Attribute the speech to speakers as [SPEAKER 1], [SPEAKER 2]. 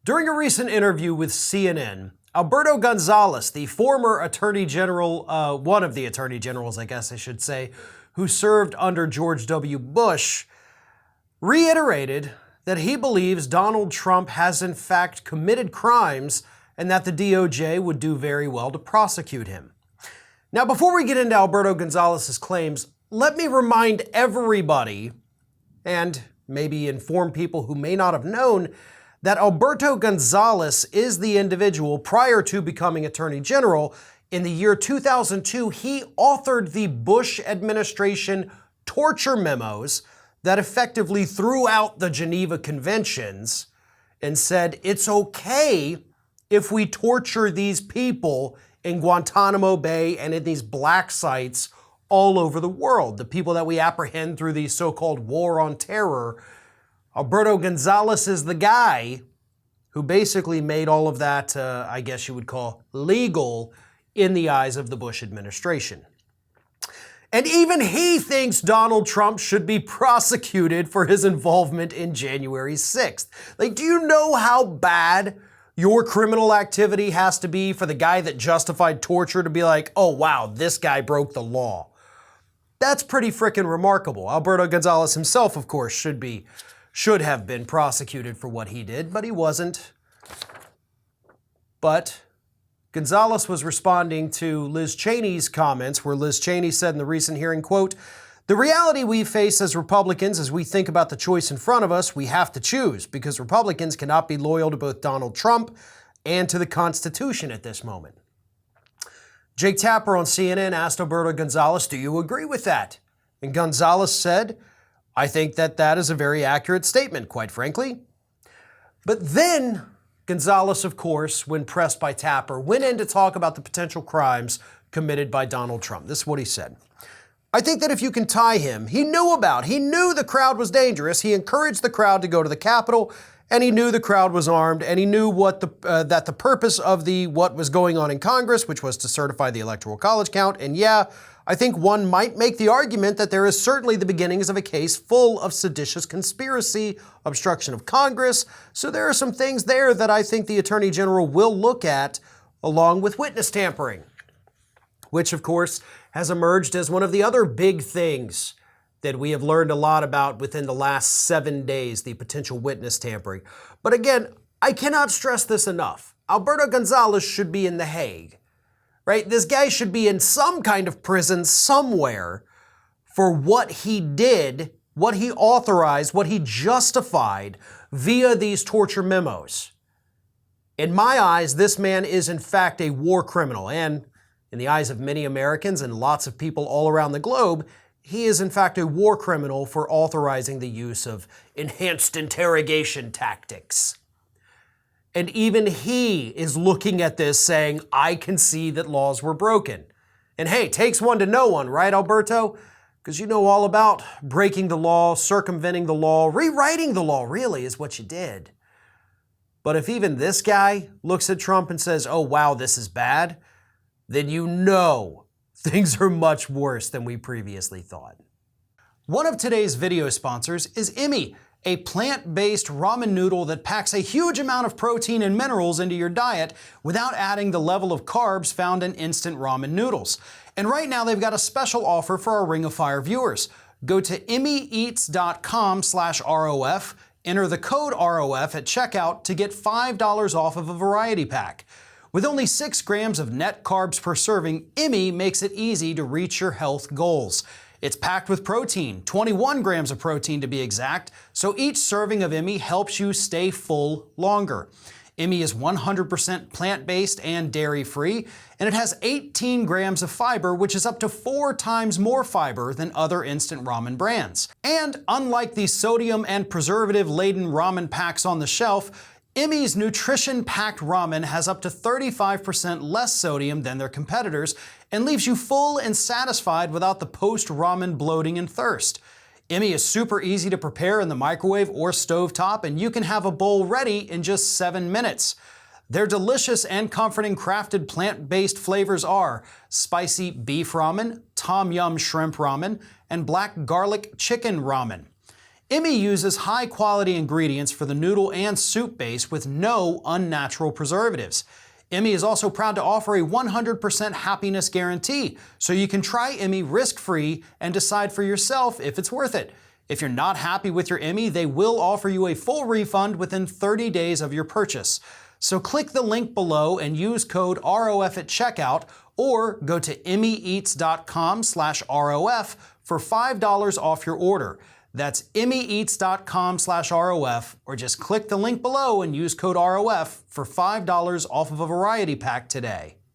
[SPEAKER 1] During a recent interview with CNN, Alberto Gonzales, the former Attorney General, one of the Attorney Generals, I guess I should say, who served under George W. Bush, reiterated that he believes Donald Trump has in fact committed crimes and that the DOJ would do very well to prosecute him. Now, before we get into Alberto Gonzales' claims, let me remind everybody, and maybe inform people who may not have known, that Alberto Gonzales is the individual prior to becoming Attorney General. In the year 2002, he authored the Bush administration torture memos that effectively threw out the Geneva Conventions and said it's okay if we torture these people in Guantanamo Bay and in these black sites all over the world, the people that we apprehend through the so-called war on terror. Alberto Gonzales is the guy who basically made all of that, I guess you would call, legal in the eyes of the Bush administration. And even he thinks Donald Trump should be prosecuted for his involvement in January 6th. Like, do you know how bad your criminal activity has to be for the guy that justified torture to be like, oh wow, this guy broke the law? That's pretty freaking remarkable. Alberto Gonzales himself, of course, should have been prosecuted for what he did, but he wasn't. But Gonzales was responding to Liz Cheney's comments, where Liz Cheney said in the recent hearing, quote, "The reality we face as Republicans as we think about the choice in front of us, we have to choose, because Republicans cannot be loyal to both Donald Trump and to the Constitution at this moment." Jake Tapper on CNN asked Alberto Gonzales, "Do you agree with that?" And Gonzales said, "I think that is a very accurate statement, quite frankly." But then Gonzales, of course, when pressed by Tapper, went in to talk about the potential crimes committed by Donald Trump. This is what he said. "I think that if you can tie him, he knew the crowd was dangerous. He encouraged the crowd to go to the Capitol, and he knew the crowd was armed, and he knew that the purpose of what was going on in Congress, which was to certify the Electoral College count. And yeah, I think one might make the argument that there is certainly the beginnings of a case full of seditious conspiracy, obstruction of Congress. So there are some things there that I think the Attorney General will look at, along with witness tampering," which of course has emerged as one of the other big things that we have learned a lot about within the last 7 days, the potential witness tampering. But again, I cannot stress this enough. Alberto Gonzales should be in The Hague. Right? This guy should be in some kind of prison somewhere for what he did, what he authorized, what he justified via these torture memos. In my eyes, this man is in fact a war criminal, and in the eyes of many Americans and lots of people all around the globe, he is in fact a war criminal for authorizing the use of enhanced interrogation tactics. And even he is looking at this saying, I can see that laws were broken. And hey, takes one to know one, right, Alberto? Because you know all about breaking the law, circumventing the law, rewriting the law, really, is what you did. But if even this guy looks at Trump and says, oh wow, this is bad, then you know things are much worse than we previously thought. One of today's video sponsors is Emmy, a plant-based ramen noodle that packs a huge amount of protein and minerals into your diet without adding the level of carbs found in instant ramen noodles. And right now they've got a special offer for our Ring of Fire viewers. Go to emmyeats.com/ROF, enter the code ROF at checkout to get $5 off of a variety pack. With only 6 grams of net carbs per serving, Emmy makes it easy to reach your health goals. It's packed with protein, 21 grams of protein to be exact, so each serving of Emmy helps you stay full longer. Emmy is 100% plant-based and dairy-free, and it has 18 grams of fiber, which is up to 4 times more fiber than other instant ramen brands. And unlike the sodium and preservative-laden ramen packs on the shelf, Emmy's nutrition-packed ramen has up to 35% less sodium than their competitors and leaves you full and satisfied without the post-ramen bloating and thirst. Emmy is super easy to prepare in the microwave or stovetop, and you can have a bowl ready in just 7 minutes. Their delicious and comforting crafted plant-based flavors are spicy beef ramen, tom yum shrimp ramen, and black garlic chicken ramen.
[SPEAKER 2] Emmy uses high-quality ingredients for the noodle and soup base with no unnatural preservatives. Emmy is also proud to offer a 100% happiness guarantee, so you can try Emmy risk-free and decide for yourself if it's worth it. If you're not happy with your Emmy, they will offer you a full refund within 30 days of your purchase. So click the link below and use code ROF at checkout, or go to emmyeats.com/ROF for $5 off your order. That's emmyeats.com/ROF, or just click the link below and use code ROF for $5 off of a variety pack today.